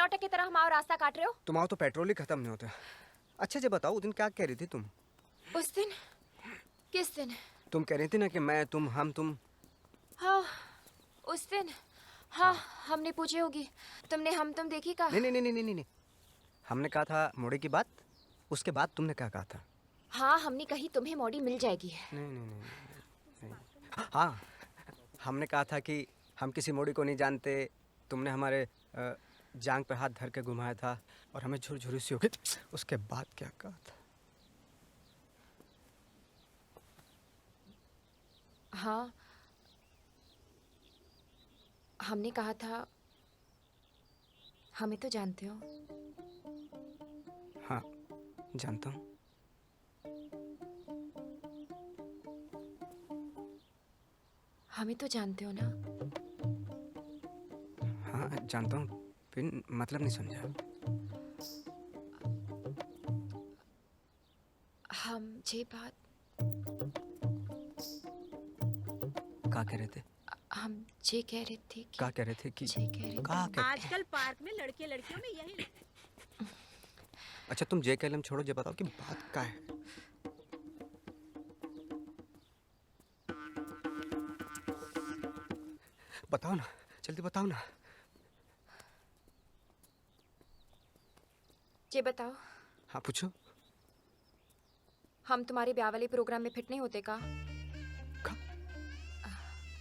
लौटे की तरह हमारा रास्ता काट रहे हो? तुम्हारा तो पेट्रोल ही खत्म नहीं होता। अच्छा जी बताओ, उस दिन क्या कह रही थी तुम? उस दिन? किस दिन? तुम कह रही थी ना कि मैं, तुम, हम, तुम। हाँ, उस दिन। हाँ, हमने पूछी होगी। तुमने हम तुम देखी का? नहीं नहीं नहीं नहीं नहीं नहीं, हमने कहा था मोड़ी की बात। उसके बाद तुमने क्या कहा था? हाँ, हमने कही तुम्हें मोड़ी मिल जाएगी। नहीं नहीं नहीं, नहीं, नहीं। हाँ, हमने कहा था कि हम किसी मोड़ी को नहीं जानते। तुमने हमारे जांग पे हाथ धर के घुमाया था और हमें झुरझुरी सी हो गई। उसके बाद क्या कहा था? हाँ, हमने कहा था हमें तो जानते हो। हाँ, जानता हूँ। हमें तो जानते हो ना? हाँ, जानता हूँ। फिर मतलब नहीं समझा। हम ये बात क्या कह रहे थे? हम ये कह रहे थे कि क्या कह रहे थे कि ये कह रहे क्या थे। आजकल पार्क में लड़के लड़कियों में यही अच्छा, तुम जे कैलम छोड़ो, ये बताओ कि बात क्या है? बताओ ना, जल्दी बताओ ना। ये बताओ, हाँ पूछो। हम तुम्हारे ब्याह वाले प्रोग्राम में फिट नहीं होते का?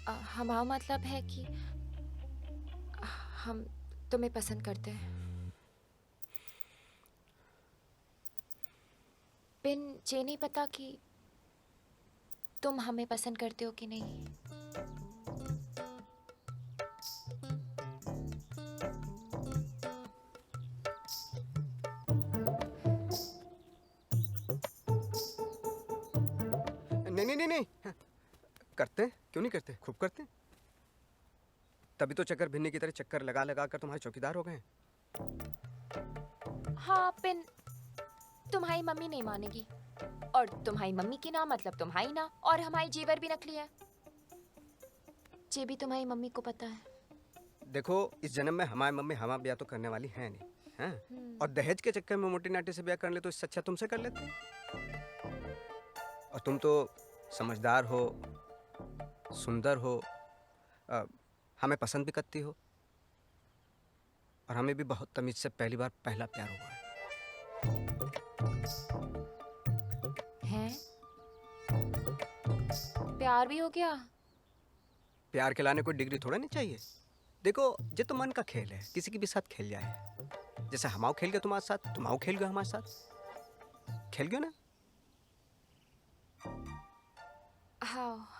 हमारा मतलब है कि हम तुम्हें पसंद करते हैं। बिन ये नहीं पता कि तुम हमें पसंद करते हो कि नहीं। नहीं नहीं नहीं नहीं, करते हैं, क्यों नहीं करते, खूब करते हैं। तभी तो चक्कर भिन्नी की तरह चक्कर लगा लगा कर तुम्हारे चौकीदार हो गए। हाँ, पिन तुम्हारी मम्मी नहीं मानेगी, और तुम्हारी मम्मी की ना मतलब तुम्हारी ना, और हमारी जेवर भी नकली है। ये भी तुम्हारी मम्मी को पता है। देखो, इस जन्म में हमारी मम्मी हमारा ब्याह तो करने वाली है नहीं, हैं? और दहेज के चक्कर में मोटी नाटी से ब्याह कर ले तो इससे अच्छा तुमसे कर लेते। और तुम तो समझदार हो, सुंदर हो, हमें पसंद भी करती हो, और हमें भी बहुत तमीज से पहली बार पहला प्यार हुआ है। हैं? प्यार भी हो गया? प्यार के लाने कोई डिग्री थोड़ा नहीं चाहिए। देखो, ये तो मन का खेल है, किसी के भी साथ खेल जाए। जैसे हमाओ खेल गए तुम्हारे साथ, तुमाओ खेल गए हमारे साथ, खेल गए ना? हाँ।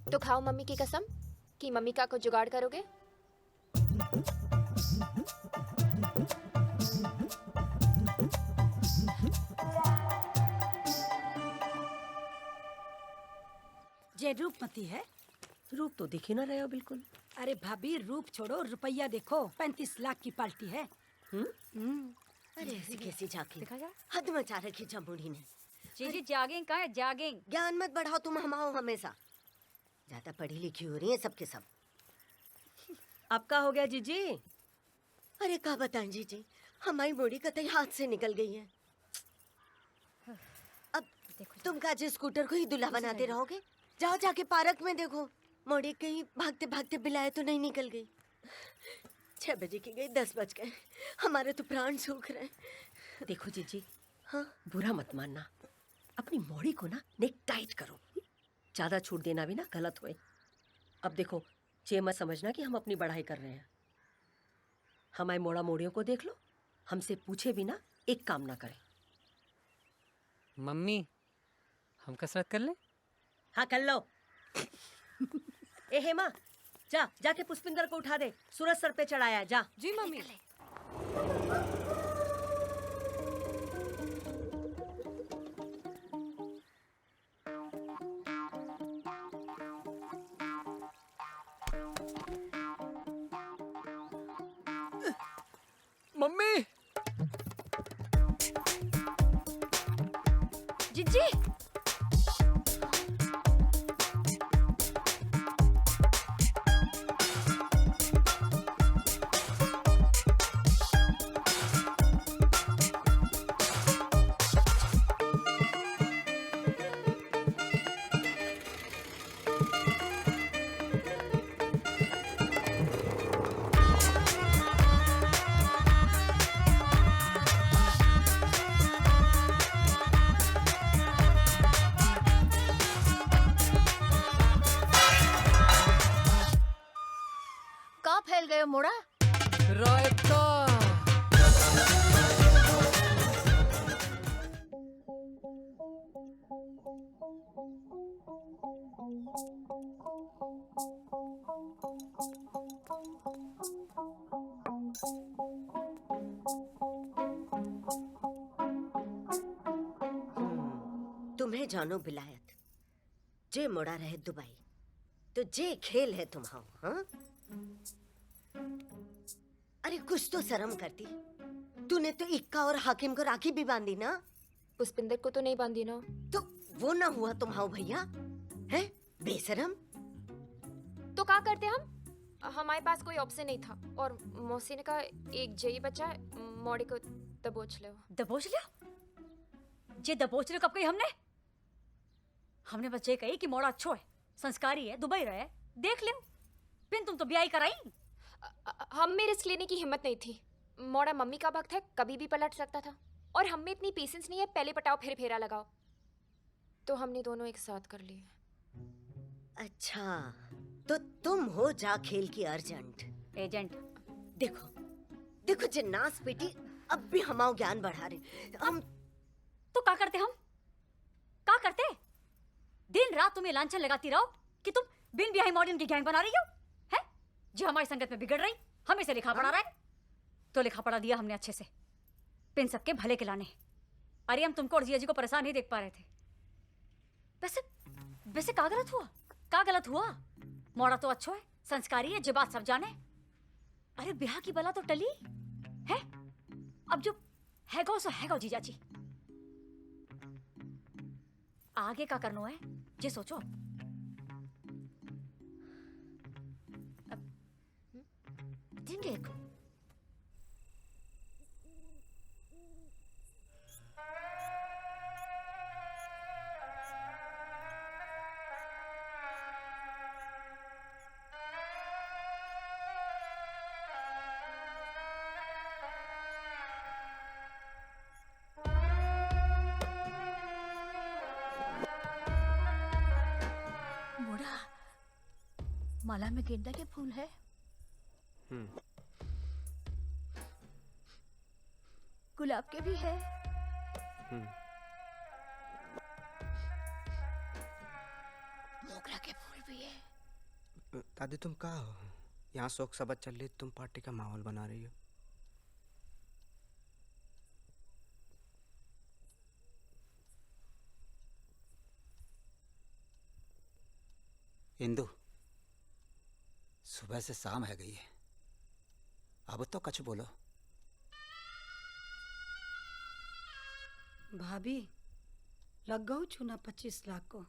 तो खाओ मम्मी की कसम कि मम्मी का कुछ जुगाड़ करोगे। जे रूपमती है। रूप तो दिख ही ना रहे हो बिल्कुल। अरे भाभी, रूप छोड़ो, रुपया देखो, 35 लाख की पार्टी है। अरे ऐसी कैसी झांकी, हद मचा रखी जमुड़ी ने। जी जागेंगे कहाँ है, जागेंगे। ज्ञान मत बढ़ाओ तुम हमाओ हमेशा, ज्यादा पढ़ी लिखी हो रही है सबके सब। आपका हो गया जीजी? अरे क्या बताएं जीजी, हमारी मोड़ी कतई हाथ से निकल गई है। अब तुम काजे स्कूटर को ही दूल्हा बनाते रहोगे? जाओ जाके पार्क में देखो, मोड़ी कहीं भागते भागते बिलाए तो नहीं निकल गई। 6 बजे की गई, 10 बज गए, हमारे तो प्राण सूख रहे हैं। देखो जीजी, हाँ बुरा मत मानना, अपनी मोड़ी को ना नेक टाइट करो, ज्यादा छूट देना भी ना गलत हुए। अब देखो, ये मत समझना कि हम अपनी बढ़ाई कर रहे हैं। हमारे मोड़ा मोड़ियों को देख लो, हमसे पूछे बिना एक काम ना करें। मम्मी, हम कसरत कर लें? हाँ कर लो। ए हेमा, जाके पुष्पिंदर को उठा दे, सूरज सर पे चढ़ाया है, जा। जी मम्मी। मम्मी जिज्जी कहाँ फैल गए हो मोड़ा? रायता। तुम्हें जानो बिलायत, जे मोड़ा रहे दुबई, तो जे खेल है तुम्हारा, हाँ? अरे कुछ तो शर्म करती। तूने तो इक्का और हाकिम को राखी भी बांधी ना? पुष्पिंदर को तो नहीं बांधी ना। तो वो ना हुआ तुम्हारा भैया, है बेशरम। तो क्या करते हम? हमारे पास कोई ऑप्शन नहीं था और मौसी ने कहा एक जई बचा है, मोड़ी को दबोच लो। दबोच लिया? जे दबोच लियो कब कही हमने? हमने बस ये कही कि मोड़ा अच्छो है, संस्कारी है, दुबई रहे, देख लियो। फिर तुम तो ब्याह कराई। हम में रिस्क लेने की हिम्मत नहीं थी। मोड़ा मम्मी का वक्त है, कभी भी पलट सकता था और हम में इतनी पेशेंस नहीं है पहले पटाओ फिर फेरा लगाओ। तो हमने दोनों एक साथ कर लिए। अच्छा, तो तुम हो जा खेल की अर्जेंट एजेंट। देखो देखो जिन्नास बेटी अब भी हमारा ज्ञान बढ़ा रहे हम। तो क्या करते हम? क्या करते? दिन रात तुम्हें लांछन लगाती रहो कि तुम बिन ब्याही मॉडर्न की गैंग बना रही हो, है? जो हमारी संगत में बिगड़ रही, हमें से लिखा पढ़ा रहा है। तो लिखा पढ़ा दिया हमने अच्छे से, पिन सबके भले के लाने। अरे हम तुमको और जिया जी को परेशान नहीं देख पा रहे थे। वैसे वैसे क्या गलत हुआ? क्या गलत हुआ? मोड़ा तो अच्छो है, संस्कारी है, जो बात सब जाने। अरे ब्याह की बला तो टली है, अब जो हैगो सो हैगो जीजा जी। आगे का करना है जे सोचो। दिन देखो मोड़ा, माला में गेंदा के फूल है। गुलाब के भी है। मोगरा के फूल भी है। दादी तुम कहाँ हो? यहाँ शोक सबद चल रही, तुम पार्टी का माहौल बना रही हो। इंदु, सुबह से शाम है गई है, अब तो कछ बोलो। भाभी लग गऊ छूना 25 लाख को।